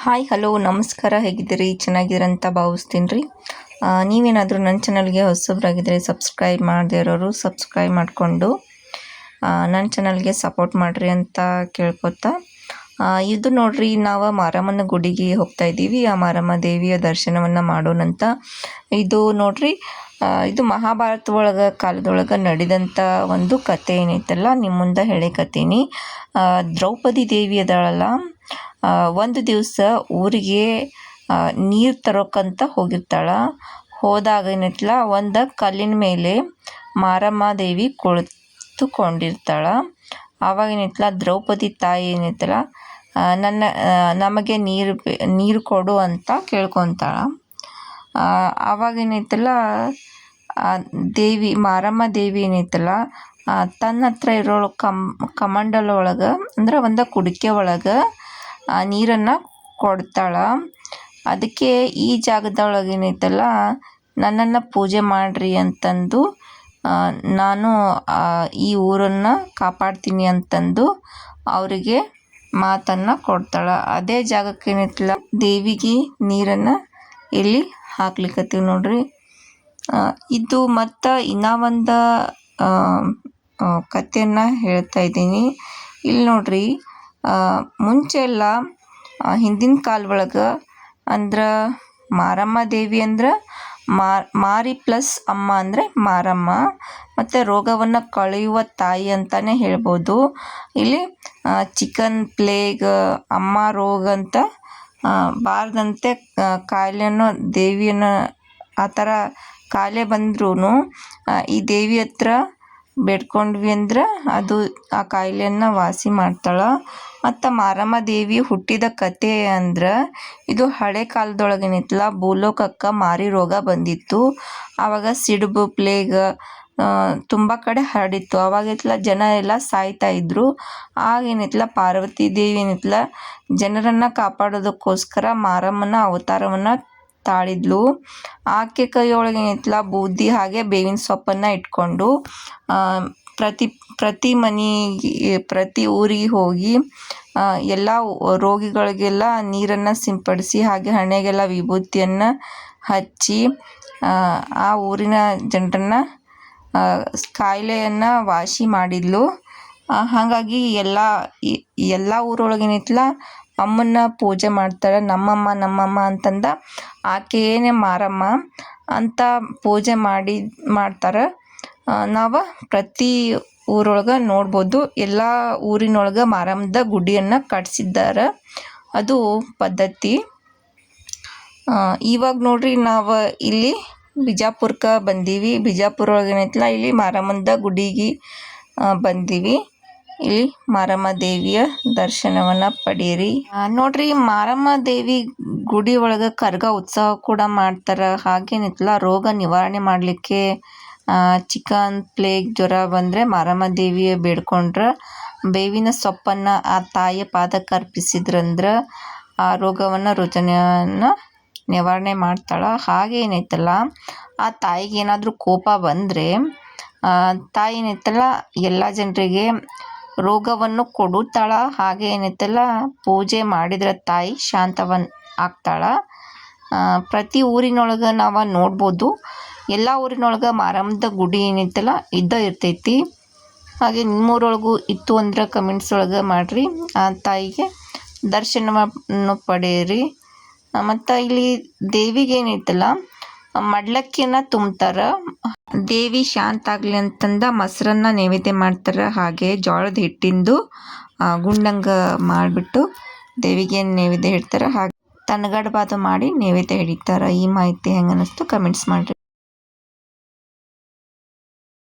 Hi hello ನಮಸ್ಕಾರ, ಹೇಗಿದ್ದೀರಿ? ಚೆನ್ನಾಗಿದ್ದೀರ ಅಂತ ಭಾವಿಸ್ತೀನಿ ರೀ. ನೀವೇನಾದರೂ ನನ್ನ ಚಾನಲ್ಗೆ ಹೊಸಬ್ರಾಗಿದ್ದರೆ ಸಬ್ಸ್ಕ್ರೈಬ್ ಮಾಡದೇ ಇರೋರು ಸಬ್ಸ್ಕ್ರೈಬ್ ಮಾಡಿಕೊಂಡು ನನ್ನ ಚಾನಲ್ಗೆ ಸಪೋರ್ಟ್ ಮಾಡಿರಿ ಅಂತ ಕೇಳ್ಕೊತಾ, ಇದು ನೋಡ್ರಿ, ನಾವು ಮಾರಮ್ಮನ ಗುಡಿಗೆ ಹೋಗ್ತಾ ಇದ್ದೀವಿ. ಆ ಮಾರಮ್ಮ ದೇವಿಯ ದರ್ಶನವನ್ನು ಮಾಡೋಣಂತ. ಇದು ನೋಡ್ರಿ, ಇದು ಮಹಾಭಾರತ ಕಾಲದೊಳಗೆ ನಡೆದಂಥ ಒಂದು ಕತೆ ಏನೈತಲ್ಲ, ನಿಮ್ಮ ಮುಂದೆ ಹೇಳಕತ್ತೀನಿ. ದ್ರೌಪದಿ ದೇವಿ ಅದಳಲ್ಲ, ಒಂದು ದಿವಸ ಊರಿಗೆ ನೀರು ತರೋಕ್ಕಂತ ಹೋಗಿರ್ತಾಳೆ. ಹೋದಾಗ ಏನೈತಲ್ಲ, ಒಂದು ಕಲ್ಲಿನ ಮೇಲೆ ಮಾರಮ್ಮ ದೇವಿ ಕುಳಿತುಕೊಂಡಿರ್ತಾಳೆ. ಆವಾಗ ಏನೈತಲ್ಲ, ದ್ರೌಪದಿ ತಾಯಿ ಏನೈತಲ್ಲ, ನಮಗೆ ನೀರು ಕೊಡು ಅಂತ ಕೇಳ್ಕೊತಾಳೆ. ಆವಾಗ ಏನೈತಲ್ಲ, ಮಾರಮ್ಮ ದೇವಿ ಏನೈತಲ್ಲ, ತನ್ನ ಹತ್ರ ಇರೋ ಕಮಂಡಲ ಒಳಗೆ, ಅಂದ್ರೆ ಒಂದು ಕುಡಿಕೆ ಒಳಗೆ ನೀರನ್ನು ಕೊಡ್ತಾಳೆ. ಅದಕ್ಕೆ ಈ ಜಾಗದೊಳಗೆ ಏನೈತಲ್ಲ, ನನ್ನನ್ನು ಪೂಜೆ ಮಾಡಿರಿ ಅಂತಂದು, ನಾನು ಈ ಊರನ್ನು ಕಾಪಾಡ್ತೀನಿ ಅಂತಂದು ಅವರಿಗೆ ಮಾತನ್ನು ಕೊಡ್ತಾಳೆ. ಅದೇ ಜಾಗಕ್ಕೆ ಏನೈತಲ್ಲ, ದೇವಿಗೆ ನೀರನ್ನು ಇಲ್ಲಿ ಹಾಕ್ಲಿಕ್ಕತ್ತೀವಿ ನೋಡ್ರಿ. ಇದು ಮತ್ತು ಇನ್ನೂ ಒಂದು ಕಥೆಯನ್ನು ಹೇಳ್ತಾ ಇದ್ದೀನಿ. ಇಲ್ಲಿ ನೋಡ್ರಿ, ಮುಂಚೆ ಎಲ್ಲ ಹಿಂದಿನ ಕಾಲ ಒಳಗೆ ಅಂದ್ರೆ ಮಾರಮ್ಮ ದೇವಿ ಅಂದ್ರೆ ಮಾರಿ ಪ್ಲಸ್ ಅಮ್ಮ ಅಂದರೆ ಮಾರಮ್ಮ, ಮತ್ತು ರೋಗವನ್ನು ಕಳೆಯುವ ತಾಯಿ ಅಂತಲೇ ಹೇಳ್ಬೋದು. ಇಲ್ಲಿ ಚಿಕನ್ ಪ್ಲೇಗ್, ಅಮ್ಮ ರೋಗ ಅಂತ ಬಾರದಂತೆ ಕಾಯಿಲೆಯನ್ನು ದೇವಿಯನ್ನು, ಆ ಥರ ಕಾಯಿಲೆ ಬಂದ್ರೂ ಈ ದೇವಿ ಹತ್ರ ಬೇಡ್ಕೊಂಡ್ವಿ ಅಂದ್ರೆ ಅದು ಆ ಕಾಯಿಲೆಯನ್ನು ವಾಸಿ ಮಾಡ್ತಾಳೆ. ಮತ್ತು ಮಾರಮ್ಮ ದೇವಿ ಹುಟ್ಟಿದ ಕತೆ ಅಂದ್ರೆ, ಇದು ಹಳೆ ಕಾಲದೊಳಗೇನಿತ್ತಲ್ಲ, ಭೂಲೋಕಕ್ಕೆ ಮಾರಿ ರೋಗ ಬಂದಿತ್ತು. ಆವಾಗ ಸಿಡುಬು, ಪ್ಲೇಗ್ ತುಂಬ ಕಡೆ ಹರಡಿತ್ತು. ಅವಾಗೈತಲ್ಲ, ಜನ ಎಲ್ಲ ಸಾಯ್ತಾ ಇದ್ರು. ಆಗೇನೈತಲ್ಲ, ಪಾರ್ವತಿ ದೇವಿ ಏನೈತಲ್ಲ, ಜನರನ್ನು ಕಾಪಾಡೋದಕ್ಕೋಸ್ಕರ ಮಾರಮ್ಮನ ಅವತಾರವನ್ನು ತಾಳಿದ್ಲು. ಆಕೆ ಕೈಯೊಳಗೆ ಏನೈತಲ್ಲ, ಬೂದಿ ಹಾಗೆ ಬೇವಿನ ಸೊಪ್ಪನ್ನು ಇಟ್ಕೊಂಡು ಪ್ರತಿ ಮನೆಗೆ, ಪ್ರತಿ ಊರಿಗೆ ಹೋಗಿ ಎಲ್ಲ ರೋಗಿಗಳಿಗೆಲ್ಲ ನೀರನ್ನು ಸಿಂಪಡಿಸಿ, ಹಾಗೆ ಹಣೆಗೆಲ್ಲ ವಿಭೂತಿಯನ್ನು ಹಚ್ಚಿ ಆ ಊರಿನ ಜನರನ್ನು ಕಾಯಿಲೆಯನ್ನು ವಾಸಿ ಮಾಡಿದ್ಲು. ಹಾಗಾಗಿ ಎಲ್ಲ ಊರೊಳಗೆ ಏನೈತಲ್ಲ, ಅಮ್ಮನ್ನ ಪೂಜೆ ಮಾಡ್ತಾರೆ. ನಮ್ಮಮ್ಮ ಅಂತಂದ ಆಕೆಯೇ ಮಾರಮ್ಮ ಅಂತ ಪೂಜೆ ಮಾಡ್ತಾರೆ. ನಾವು ಪ್ರತಿ ಊರೊಳಗೆ ನೋಡ್ಬೋದು, ಎಲ್ಲ ಊರಿನೊಳಗೆ ಮಾರಮ್ಮದ ಗುಡಿಯನ್ನು ಕಟ್ಸಿದ್ದಾರೆ. ಅದು ಪದ್ಧತಿ. ಇವಾಗ ನೋಡ್ರಿ, ನಾವು ಇಲ್ಲಿ ಬಿಜಾಪುರಕ್ಕೆ ಬಂದೀವಿ. ಬಿಜಾಪುರ ಒಳಗೆ ಏನೈತಲ್ಲ, ಇಲ್ಲಿ ಮಾರಮ್ಮನ ಗುಡಿಗೆ ಬಂದೀವಿ. ಇಲ್ಲಿ ಮಾರಮ್ಮ ದೇವಿಯ ದರ್ಶನವನ್ನು ಪಡೀರಿ. ನೋಡ್ರಿ, ಮಾರಮ್ಮ ದೇವಿ ಗುಡಿ ಒಳಗೆ ಕರ್ಗ ಉತ್ಸವ ಕೂಡ ಮಾಡ್ತಾರೆ. ಹಾಗೇನಿತ್ತಲ್ಲ, ರೋಗ ನಿವಾರಣೆ ಮಾಡಲಿಕ್ಕೆ ಚಿಕನ್ ಪ್ಲೇಗ್ ಜ್ವರ ಬಂದರೆ ಮಾರಮ್ಮ ದೇವಿಯ ಬೇಡ್ಕೊಂಡ್ರೆ, ಬೇವಿನ ಸೊಪ್ಪನ್ನು ಆ ತಾಯಿಯ ಪಾದಕ್ಕೆ ಅರ್ಪಿಸಿದ್ರಂದ್ರೆ ಆ ರುಜಿನವನ್ನು ನಿವಾರಣೆ ಮಾಡ್ತಾಳೆ. ಹಾಗೆ ಏನೈತಲ್ಲ, ಆ ತಾಯಿಗೆ ಏನಾದರೂ ಕೋಪ ಬಂದರೆ ತಾಯಿ ಏನೈತಲ್ಲ, ಎಲ್ಲ ಜನರಿಗೆ ರೋಗವನ್ನು ಕೊಡುತ್ತಾಳೆ. ಹಾಗೆ ಏನೈತಲ್ಲ, ಪೂಜೆ ಮಾಡಿದ್ರೆ ತಾಯಿ ಆಗ್ತಾಳೆ. ಪ್ರತಿ ಊರಿನೊಳಗೆ ನಾವು ನೋಡ್ಬೋದು, ಎಲ್ಲ ಊರಿನೊಳಗೆ ಮಾರಮ್ಮದ ಗುಡಿ ಏನೈತಲ್ಲ ಇರ್ತೈತಿ. ಹಾಗೆ ನಿಮ್ಮೂರೊಳಗೂ ಇತ್ತು ಅಂದ್ರೆ ಕಮೆಂಟ್ಸ್ ಒಳಗೆ ಮಾಡಿರಿ. ಆ ತಾಯಿಗೆ ದರ್ಶನವನ್ನು ಪಡೆಯಿರಿ. ಮತ್ತು ಇಲ್ಲಿ ದೇವಿಗೆ ಏನೈತಲ್ಲ, ಮಡ್ಲಕ್ಕಿಯನ್ನು ತುಂಬ್ತಾರೆ. ದೇವಿ ಶಾಂತ ಆಗಲಿ ಅಂತಂದ ಮೊಸರನ್ನ ನೈವೇದ್ಯ ಮಾಡ್ತಾರೆ. ಹಾಗೆ ಜೋಳದ ಹಿಟ್ಟಿಂದು ಗುಂಡಂಗೆ ಮಾಡಿಬಿಟ್ಟು ದೇವಿಗೆ ನೈವೇದ್ಯ ಇಡ್ತಾರೆ. ಹಾಗೆ ತನಗಡಬಾದು ಮಾಡಿ ನೈವೇದ್ಯ ಹಿಡಿತಾರೆ. ಈ ಮಾಹಿತಿ ಹೆಂಗೆ ಅನ್ನಿಸ್ತು ಕಮೆಂಟ್ಸ್ ಮಾಡಿರಿ.